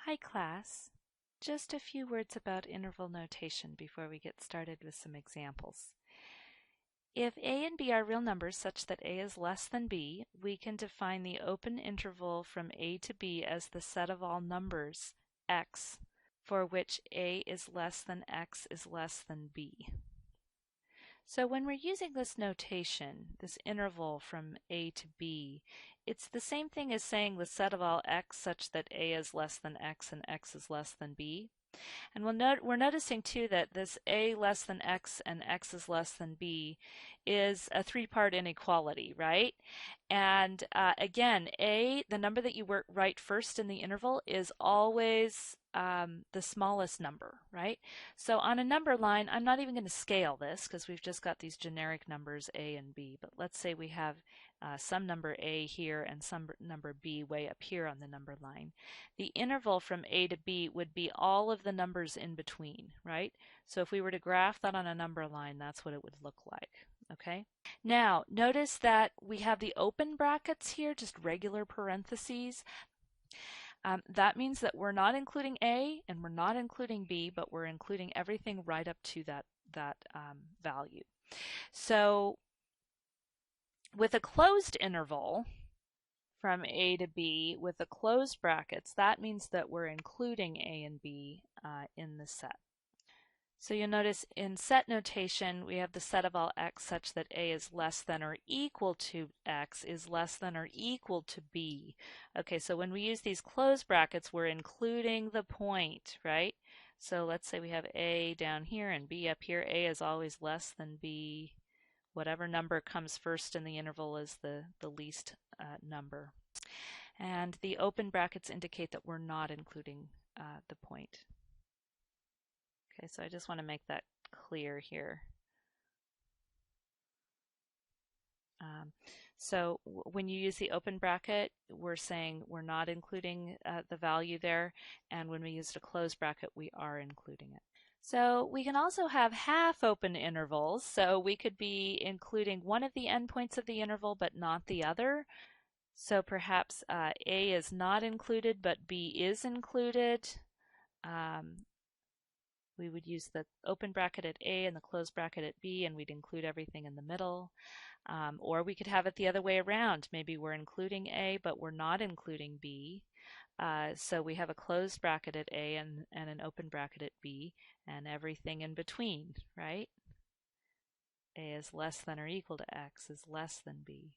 Hi class. Just a few words about interval notation before we get started with some examples. If a and b are real numbers such that a is less than b, we can define the open interval from a to b as the set of all numbers x for which a is less than x is less than b. So when we're using this notation, this interval from a to b, it's the same thing as saying the set of all x such that a is less than x and x is less than b. And we're noticing too that this a less than x and x is less than b is a three-part inequality, right? And again, a, the number that you write first in the interval, is always the smallest number, right? So on a number line, I'm not even going to scale this because we've just got these generic numbers a and b. But let's say we have some number a here and some number b way up here on the number line. The interval from a to b would be all of the numbers in between, right? So if we were to graph that on a number line, that's what it would look like, okay? Now, notice that we have the open brackets here, just regular parentheses. That means that we're not including a and we're not including b, but we're including everything right up to that value. So with a closed interval from a to b with the closed brackets, that means that we're including a and b in the set. So you'll notice in set notation, we have the set of all x such that a is less than or equal to x is less than or equal to b. Okay, so when we use these closed brackets, we're including the point, right? So let's say we have a down here and b up here. A is always less than b. Whatever number comes first in the interval is the least number. And the open brackets indicate that we're not including the point. Okay, so I just want to make that clear here. So when you use the open bracket, we're saying we're not including the value there, and when we use a closed bracket, we are including it. So we can also have half open intervals, so we could be including one of the endpoints of the interval but not the other. So perhaps a is not included but b is included. We would use the open bracket at a and the closed bracket at b, and we'd include everything in the middle. Or we could have it the other way around. Maybe we're including a, but we're not including b. So we have a closed bracket at a and an open bracket at b, and everything in between, right? A is less than or equal to x is less than b.